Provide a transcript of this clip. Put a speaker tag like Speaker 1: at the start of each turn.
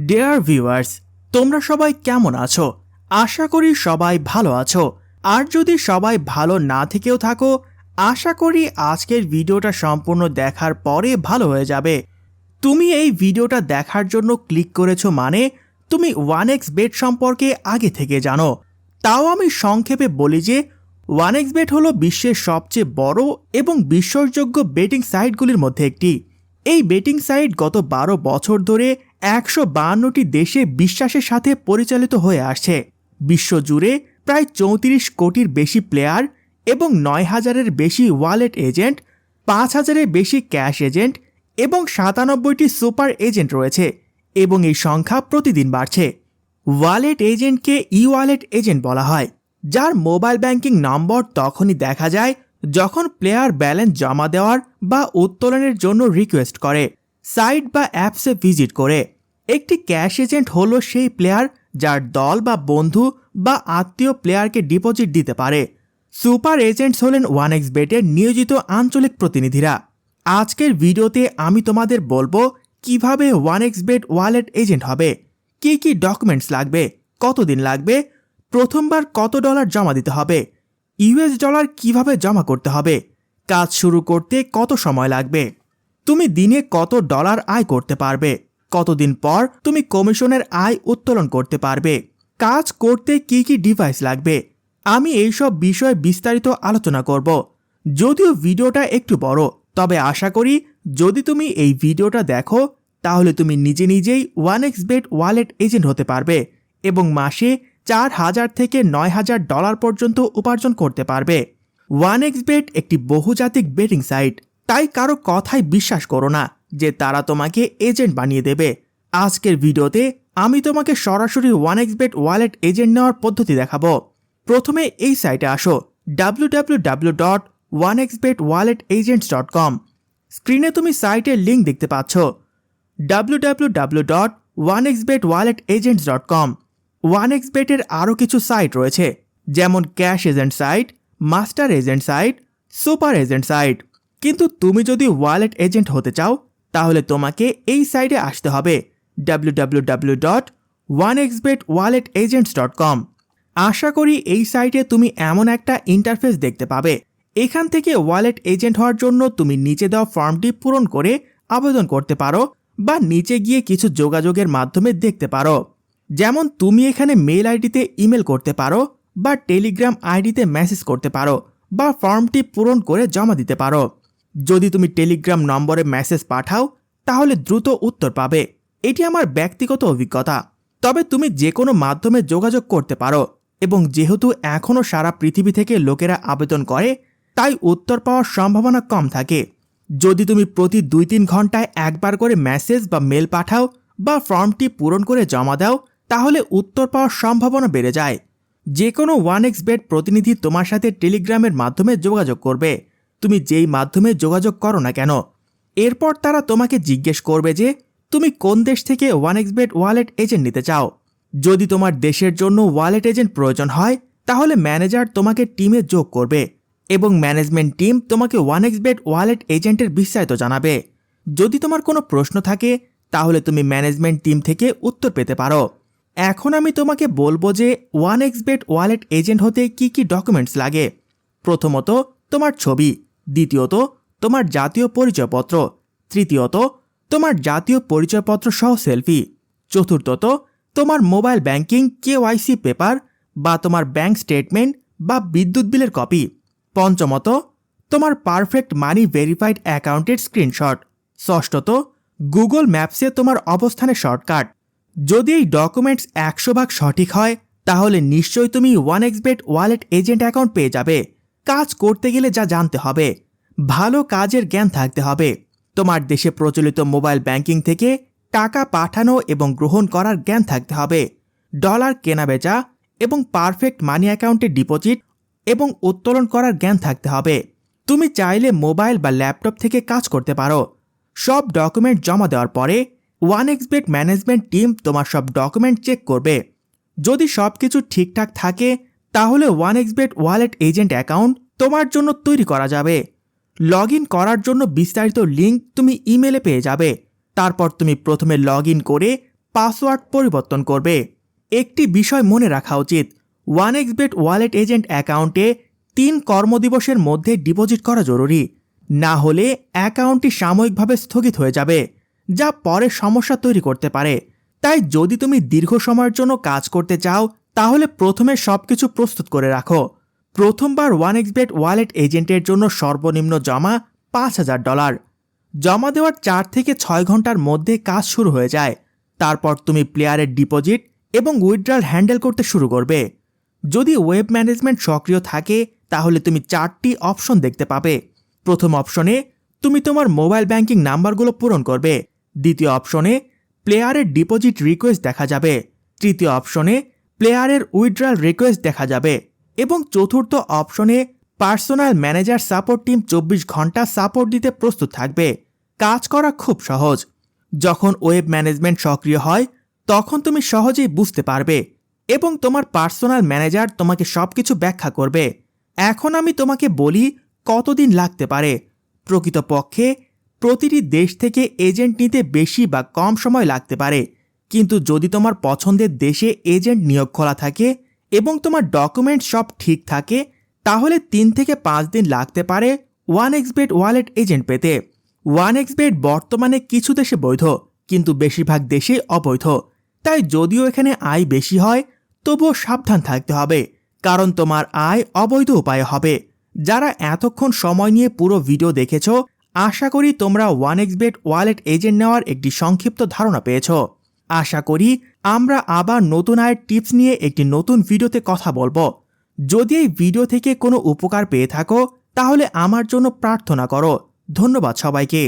Speaker 1: Dear viewers, তোমরা সবাই কেমন আছো? আশা করি সবাই ভালো আছো। আর যদি সবাই ভালো না থেকেও থাকো, আশা করি আজকের ভিডিওটা সম্পূর্ণ দেখার পরে ভালো হয়ে যাবে। তুমি এই ভিডিওটা দেখার জন্য ক্লিক করেছো মানে তুমি 1xBet সম্পর্কে আগে থেকে জানো। তাও আমি সংক্ষেপে বলি যে 1xBet হলো বিশ্বের সবচেয়ে বড় এবং বিশ্বাসযোগ্য বেটিং সাইটগুলির মধ্যে একটি। এই বেটিং সাইট গত 12 বছর ধরে 152টি দেশে বিশ্বাসের সাথে পরিচালিত হয়ে আসছে। বিশ্বজুড়ে প্রায় 34 কোটির বেশি প্লেয়ার এবং 9,000-এর বেশি ওয়ালেট এজেন্ট, 5,000-এর বেশি ক্যাশ এজেন্ট এবং 97টি সুপার এজেন্ট রয়েছে এবং এই সংখ্যা প্রতিদিন বাড়ছে। ওয়ালেট এজেন্টকে ই ওয়ালেট এজেন্ট বলা হয়, যার মোবাইল ব্যাংকিং নম্বর তখনই দেখা যায় যখন প্লেয়ার ব্যালেন্স জমা দেওয়ার বা উত্তোলনের জন্য রিকোয়েস্ট করে, সাইট বা অ্যাপসে ভিজিট করে। একটি ক্যাশ এজেন্ট হলো সেই প্লেয়ার যার দল বা বন্ধু বা আত্মীয় প্লেয়ারকে ডিপোজিট দিতে পারে। সুপার এজেন্টস হলেন 1xBet-এর নিয়োজিত আঞ্চলিক প্রতিনিধিরা। আজকের ভিডিওতে আমি তোমাদের বলবো কিভাবে 1xBet ওয়ালেট এজেন্ট হবে, কী কী ডকুমেন্টস লাগবে, কতদিন লাগবে, প্রথমবার কত ডলার জমা দিতে হবে, ইউএস ডলার কিভাবে জমা করতে হবে, কাজ শুরু করতে কত সময় লাগবে, তুমি দিনে কত ডলার আয় করতে পারবে, কতদিন পর তুমি কমিশনের আয় উত্তোলন করতে পারবে, কাজ করতে কি কি ডিভাইস লাগবে। আমি এইসব বিষয়ে বিস্তারিত আলোচনা করব। যদিও ভিডিওটা একটু বড়, তবে আশা করি যদি তুমি এই ভিডিওটা দেখো তাহলে তুমি নিজে নিজেই 1xBet ওয়ালেট এজেন্ট হতে পারবে এবং মাসে 4,000 থেকে 9,000 ডলার পর্যন্ত উপার্জন করতে পারবে। 1xBet একটি বহুজাতিক বেটিং সাইট, তাই কারো কথাই বিশ্বাস করো না যে তারা তোমাকে এজেন্ট বানিয়ে দেবে। আজকের ভিডিওতে আমি তোমাকে সরাসরি 1xBet ওয়ালেট এজেন্ট নেওয়ার পদ্ধতি দেখাবো। প্রথমে এই সাইটে আসো, www.1xbetwalletagents.com। স্ক্রিনে তুমি সাইটের লিঙ্ক দেখতে পাচ্ছ, www.1xbetwalletagents.com। 1xBet-এর আরও কিছু সাইট রয়েছে, যেমন cash agent site, master agent site, super agent site. কিন্তু তুমি যদি ওয়ালেট এজেন্ট হতে চাও তাহলে তোমাকে এই সাইটে আসতে হবে, www.1xbetwalletagents.com। আশা করি এই সাইটে তুমি এমন একটা ইন্টারফেস দেখতে পাবে। এখান থেকে ওয়ালেট এজেন্ট হওয়ার জন্য তুমি নিচে দেওয়া ফর্মটি পূরণ করে আবেদন করতে পারো বা নিচে গিয়ে কিছু যোগাযোগের মাধ্যমে দেখতে পারো। যেমন তুমি এখানে মেল আইডিতে ইমেল করতে পারো বা টেলিগ্রাম আইডিতে মেসেজ করতে পারো বা ফর্মটি পূরণ করে জমা দিতে পারো। যদি তুমি টেলিগ্রাম নম্বরে মেসেজ পাঠাও তাহলে দ্রুত উত্তর পাবে। এটি আমার ব্যক্তিগত অভিজ্ঞতা, তবে তুমি যে কোনো মাধ্যমে যোগাযোগ করতে পারো এবং যেহেতু এখনও সারা পৃথিবী থেকে লোকেরা আবেদন করে তাই উত্তর পাওয়ার সম্ভাবনা কম থাকে। যদি তুমি প্রতি 2-3 ঘন্টায় একবার করে মেসেজ বা মেল পাঠাও বা ফর্মটি পূরণ করে জমা দাও তাহলে উত্তর পাওয়ার সম্ভাবনা বেড়ে যায়। যে কোনো 1xBet প্রতিনিধি তোমার সাথে টেলিগ্রামের মাধ্যমে যোগাযোগ করবে, তুমি যেই মাধ্যমে যোগাযোগ করো না কেন। এরপর তারা তোমাকে জিজ্ঞেস করবে যে তুমি কোন দেশ থেকে 1xBet ওয়ালেট এজেন্ট নিতে চাও। যদি তোমার দেশের জন্য ওয়ালেট এজেন্ট প্রয়োজন হয় তাহলে ম্যানেজার তোমাকে টিমে যোগ করবে এবং ম্যানেজমেন্ট টিম তোমাকে 1xBet ওয়ালেট এজেন্টের বিস্তারিত জানাবে। যদি তোমার কোনো প্রশ্ন থাকে তাহলে তুমি ম্যানেজমেন্ট টিম থেকে উত্তর পেতে পারো। এখন আমি তোমাকে বলবো যে 1xBet ওয়ালেট এজেন্ট হতে কি কি ডকুমেন্টস লাগে। প্রথমত তোমার ছবি, দ্বিতীয়ত তোমার জাতীয় পরিচয়পত্র, তৃতীয়ত তোমার জাতীয় পরিচয়পত্র সহ সেলফি, চতুর্থত তোমার মোবাইল ব্যাংকিং KYC পেপার বা তোমার ব্যাংক স্টেটমেন্ট বা বিদ্যুৎ বিলের কপি, পঞ্চমত তোমার পারফেক্ট মানি ভেরিফাইড অ্যাকাউন্টের স্ক্রিনশট, ষষ্ঠত গুগল ম্যাপসে তোমার অবস্থানের শর্টকাট। যদি এই ডকুমেন্টস 100% সঠিক হয় তাহলে নিশ্চয়ই তুমি 1xBet ওয়ালেট এজেন্ট অ্যাকাউন্ট পেয়ে যাবে। কাজ করতে গেলে যা জানতে হবে, ভালো কাজের জ্ঞান থাকতে হবে, তোমার দেশে প্রচলিত মোবাইল ব্যাংকিং থেকে টাকা পাঠানো এবং গ্রহণ করার জ্ঞান থাকতে হবে, ডলার কেনাবেচা এবং পারফেক্ট মানি অ্যাকাউন্টে ডিপোজিট এবং উত্তোলন করার জ্ঞান থাকতে হবে। তুমি চাইলে মোবাইল বা ল্যাপটপ থেকে কাজ করতে পারো। সব ডকুমেন্ট জমা দেওয়ার পরে 1xBet ম্যানেজমেন্ট টিম তোমার সব ডকুমেন্ট চেক করবে। যদি সব কিছু ঠিকঠাক থাকে তাহলে 1xBet ওয়ালেট এজেন্ট অ্যাকাউন্ট তোমার জন্য তৈরি করা যাবে। লগ ইন করার জন্য বিস্তারিত লিঙ্ক তুমি ইমেলে পেয়ে যাবে। তারপর তুমি প্রথমে লগ ইন করে পাসওয়ার্ড পরিবর্তন করবে। একটি বিষয় মনে রাখা উচিত, 1xBet ওয়ালেট এজেন্ট অ্যাকাউন্টে 3 কর্মদিবসের মধ্যে ডিপোজিট করা জরুরি, না হলে অ্যাকাউন্টটি সাময়িকভাবে স্থগিত হয়ে যাবে, যা পরে সমস্যা তৈরি করতে পারে। তাই যদি তুমি দীর্ঘ সময়ের জন্য কাজ করতে চাও তাহলে প্রথমে সবকিছু প্রস্তুত করে রাখো। প্রথমবার 1xBet ওয়ালেট এজেন্টের জন্য সর্বনিম্ন জমা $5,000। জমা দেওয়ার 4 থেকে 6 ঘন্টার মধ্যে কাজ শুরু হয়ে যায়। তারপর তুমি প্লেয়ারের ডিপোজিট এবং উইথড্রল হ্যান্ডেল করতে শুরু করবে। যদি ওয়েব ম্যানেজমেন্ট সক্রিয় থাকে তাহলে তুমি 4টি অপশন দেখতে পাবে। প্রথম অপশনে তুমি তোমার মোবাইল ব্যাংকিং নাম্বারগুলো পূরণ করবে। দ্বিতীয় অপশনে প্লেয়ারের ডিপোজিট রিকোয়েস্ট দেখা যাবে। তৃতীয় অপশনে প্লেয়ারের উইথড্রল রিকোয়েস্ট দেখা যাবে এবং চতুর্থ অপশনে পার্সোনাল ম্যানেজার সাপোর্ট টিম 24 ঘন্টা সাপোর্ট দিতে প্রস্তুত থাকবে। কাজ করা খুব সহজ। যখন ওয়েব ম্যানেজমেন্ট সক্রিয় হয় তখন তুমি সহজেই বুঝতে পারবে এবং তোমার পার্সোনাল ম্যানেজার তোমাকে সবকিছু ব্যাখ্যা করবে। এখন আমি তোমাকে বলি কতদিন লাগতে পারে। প্রকৃতপক্ষে প্রতিটি দেশ থেকে এজেন্ট নিতে বেশি বা কম সময় লাগতে পারে, কিন্তু যদি তোমার পছন্দের দেশে এজেন্ট নিয়োগ খোলা থাকে এবং তোমার ডকুমেন্ট সব ঠিক থাকে তাহলে 3 থেকে 5 দিন লাগতে পারে 1xBet ওয়ালেট এজেন্ট পেতে। 1xBet বর্তমানে কিছু দেশে বৈধ, কিন্তু বেশিরভাগ দেশে অবৈধ। তাই যদিও এখানে আয় বেশি হয় তবুও সাবধান থাকতে হবে, কারণ তোমার আয় অবৈধ উপায়ে হবে। যারা এতক্ষণ সময় নিয়ে পুরো ভিডিও দেখেছো, আশা করি তোমরা 1xBet ওয়ালেট এজেন্ট নেওয়ার একটি সংক্ষিপ্ত ধারণা পেয়েছো। আশা করি আমরা আবার নতুন আয়ের টিপস নিয়ে একটি নতুন ভিডিওতে কথা বলবো। যদি এই ভিডিও থেকে কোনো উপকার পেয়ে থাকো তাহলে আমার জন্য প্রার্থনা করো। ধন্যবাদ সবাইকে।